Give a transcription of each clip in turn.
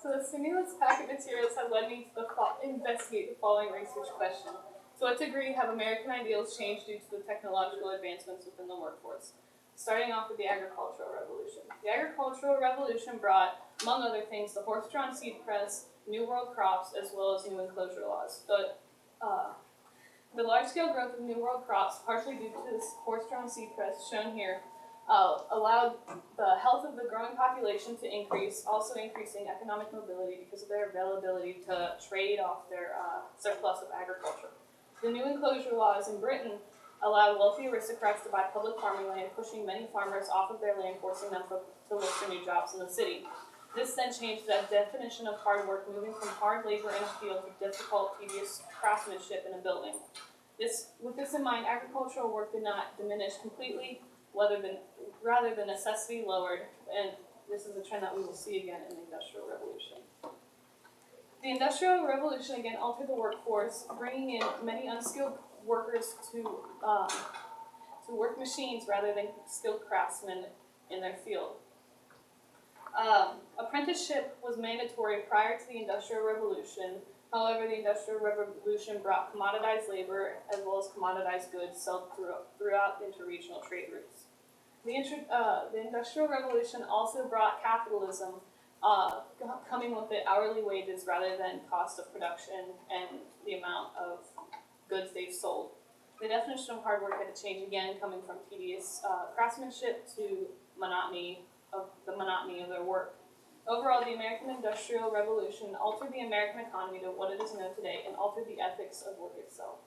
So the stimulus packet materials have led me to investigate the following research question. To what degree have American ideals changed due to the technological advancements within the workforce? Starting off with the agricultural revolution. The agricultural revolution brought, among other things, the horse-drawn seed press, new world crops, as well as new enclosure laws. The large-scale growth of new world crops, partially due to this horse-drawn seed press shown here, allowed the health of the growing population to increase, also increasing economic mobility because of their availability to trade off their surplus of agriculture. The new enclosure laws in Britain allowed wealthy aristocrats to buy public farming land, pushing many farmers off of their land, forcing them to look for new jobs in the city. This then changed the definition of hard work, moving from hard labor in a field to difficult, tedious craftsmanship in a building. With this in mind, agricultural work did not diminish completely, rather the necessity lowered, and this is a trend that we will see again in the Industrial Revolution. The Industrial Revolution again altered the workforce, bringing in many unskilled workers to work machines rather than skilled craftsmen in their field. Apprenticeship was mandatory prior to the Industrial Revolution. However, the Industrial Revolution brought commoditized labor as well as commoditized goods sold throughout interregional trade routes. The Industrial Revolution also brought capitalism, coming with the hourly wages rather than cost of production and the amount of goods they've sold. The definition of hard work had to change again, coming from tedious craftsmanship to monotony of their work. Overall, the American Industrial Revolution altered the American economy to what it is known today and altered the ethics of work itself.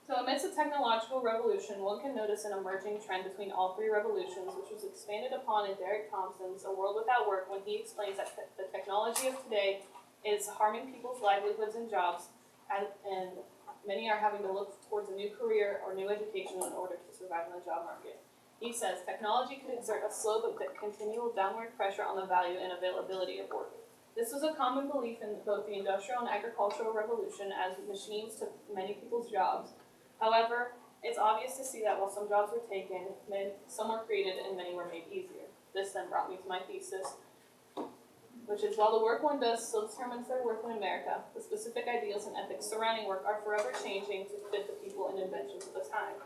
So amidst the technological revolution, one can notice an emerging trend between all three revolutions, which was expanded upon in Derek Thompson's A World Without Work, when he explains that the technology of today is harming people's livelihoods and jobs, and many are having to look towards a new career or new education in order to survive in the job market. He says, technology could exert a slow but continual downward pressure on the value and availability of work. This was a common belief in both the Industrial and Agricultural Revolution, as machines took many people's jobs. However, it's obvious to see that while some jobs were taken, some were created and many were made easier. This then brought me to my thesis, which is, while the work one does still determines their worth in America, the specific ideals and ethics surrounding work are forever changing to fit the people and inventions of the time.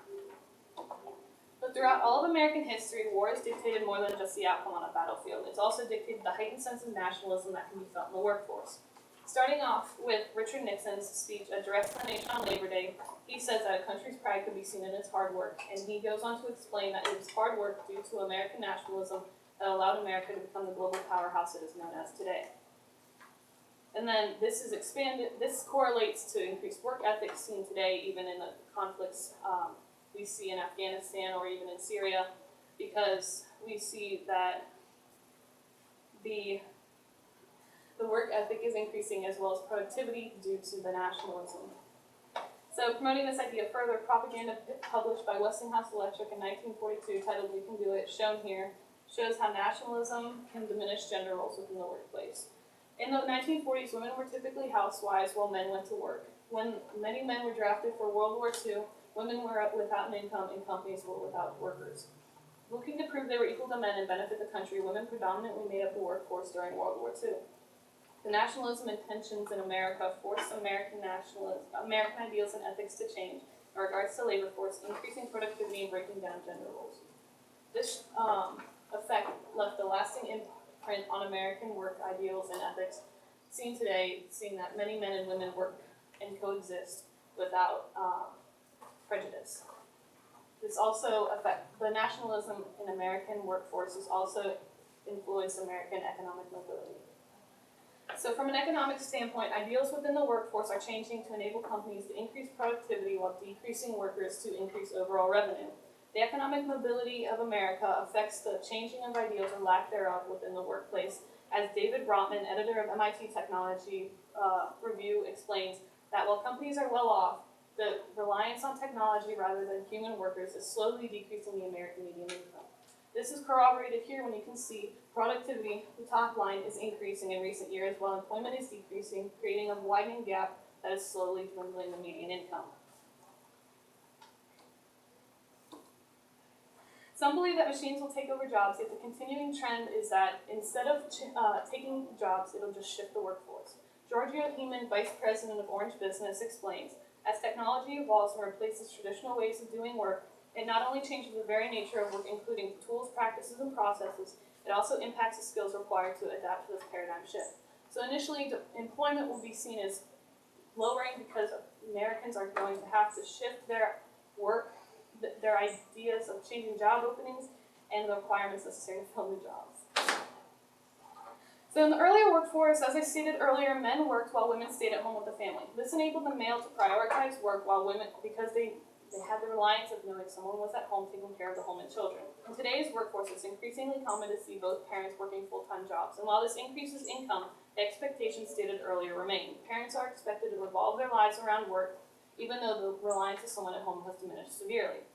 But throughout all of American history, war has dictated more than just the outcome on a battlefield. It's also dictated the heightened sense of nationalism that can be felt in the workforce. Starting off with Richard Nixon's speech addressed to the nation on Labor Day, he says that a country's pride could be seen in its hard work, and he goes on to explain that it was hard work due to American nationalism that allowed America to become the global powerhouse it is known as today. And then this correlates to increased work ethics seen today, even in the conflicts we see in Afghanistan or even in Syria, because we see that the work ethic is increasing as well as productivity due to the nationalism. So promoting this idea further, propaganda published by Westinghouse Electric in 1942 titled "We Can Do It," shown here, shows how nationalism can diminish gender roles within the workplace. In the 1940s, women were typically housewives while men went to work. When many men were drafted for World War II, women were without an income and companies were without workers. Looking to prove they were equal to men and benefit the country, women predominantly made up the workforce during World War II. The nationalism and tensions in America forced American ideals and ethics to change in regards to labor force, increasing productivity and breaking down gender roles. This effect left a lasting imprint on American work ideals and ethics, seen today, seeing that many men and women work and coexist without prejudice. This also the nationalism in American workforce has also influenced American economic mobility. So from an economic standpoint, ideals within the workforce are changing to enable companies to increase productivity while decreasing workers to increase overall revenue. The economic mobility of America affects the changing of ideals or lack thereof within the workplace, as David Brotman, editor of MIT Technology Review, explains that while companies are well off, the reliance on technology rather than human workers is slowly decreasing the American median income. This is corroborated here when you can see productivity, the top line, is increasing in recent years while employment is decreasing, creating a widening gap that is slowly dwindling the median income. Some believe that machines will take over jobs, yet the continuing trend is that instead of taking jobs, it'll just shift the workforce. Giorgio Heeman, vice president of Orange Business, explains, as technology evolves and replaces traditional ways of doing work, it not only changes the very nature of work, including tools, practices, and processes, it also impacts the skills required to adapt to this paradigm shift. So initially, employment will be seen as lowering because Americans are going to have to shift their work, their ideas of changing job openings, and the requirements necessary to fill new jobs. So in the earlier workforce, as I stated earlier, men worked while women stayed at home with the family. This enabled the male to prioritize work while women, because they had the reliance of knowing someone was at home taking care of the home and children. In today's workforce, it's increasingly common to see both parents working full-time jobs. And while this increases income, the expectations stated earlier remain. Parents are expected to revolve their lives around work, even though the reliance of someone at home has diminished severely.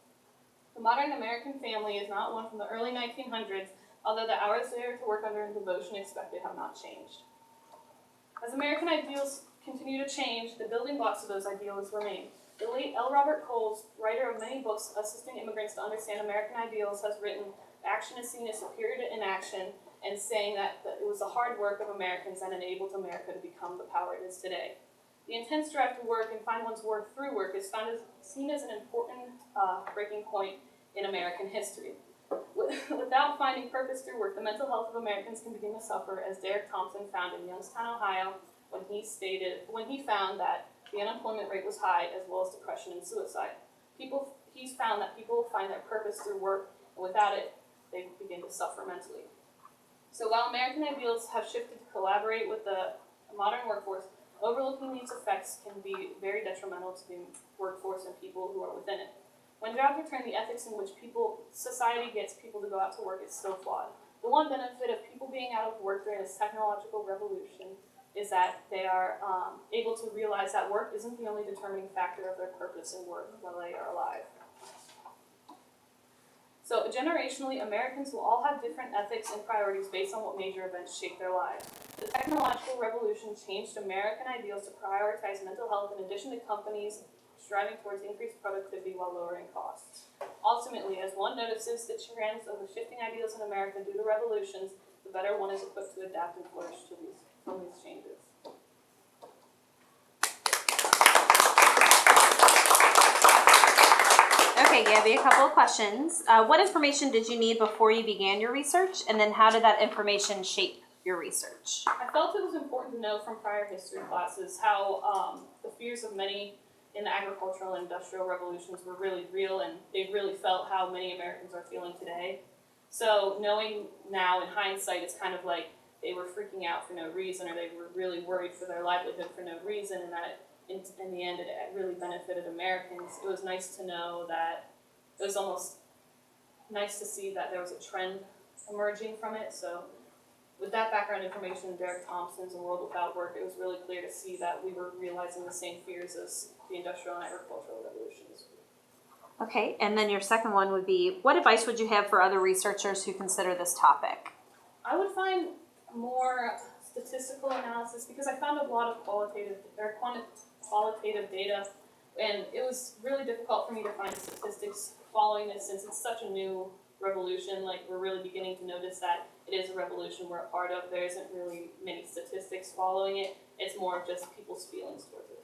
The modern American family is not one from the early 1900s, although the hours they are to work under and devotion expected have not changed. As American ideals continue to change, the building blocks of those ideals remain. The late L. Robert Coles, writer of many books assisting immigrants to understand American ideals, has written, "Action is seen as superior to inaction," and saying that it was the hard work of Americans that enabled America to become the power it is today. The intense drive to work and find one's worth through work is seen as an important breaking point in American history. Without finding purpose through work, the mental health of Americans can begin to suffer, as Derek Thompson found in Youngstown, Ohio, when he found that the unemployment rate was high, as well as depression and suicide. He's found that people find their purpose through work, and without it, they begin to suffer mentally. So while American ideals have shifted to collaborate with the modern workforce, overlooking these effects can be very detrimental to the workforce and people who are within it. When jobs return, the ethics in which society gets people to go out to work is still flawed. The one benefit of people being out of work during this technological revolution is that they are able to realize that work isn't the only determining factor of their purpose and worth while they are alive. So generationally, Americans will all have different ethics and priorities based on what major events shape their lives. The technological revolution changed American ideals to prioritize mental health in addition to companies striving towards increased productivity while lowering costs. Ultimately, as one notices the trends of the shifting ideals in America due to revolutions, the better one is equipped to adapt and flourish from these changes. Okay, Gabby, a couple of questions. What information did you need before you began your research, and then how did that information shape your research? I felt it was important to know from prior history classes how the fears of many in the agricultural and industrial revolutions were really real, and they really felt how many Americans are feeling today. So knowing now in hindsight, it's kind of like they were freaking out for no reason, or they were really worried for their livelihood for no reason, and that in the end it really benefited Americans. It was nice to know that, it was almost nice to see that there was a trend emerging from it. So with that background information, Derek Thompson's A World Without Work, it was really clear to see that we were realizing the same fears as the industrial and agricultural revolutions. Okay, and then your second one would be, what advice would you have for other researchers who consider this topic? I would find more statistical analysis, because I found a lot of qualitative data, and it was really difficult for me to find statistics following this, since it's such a new revolution. Like, we're really beginning to notice that it is a revolution we're a part of. There isn't really many statistics following it. It's more of just people's feelings towards it.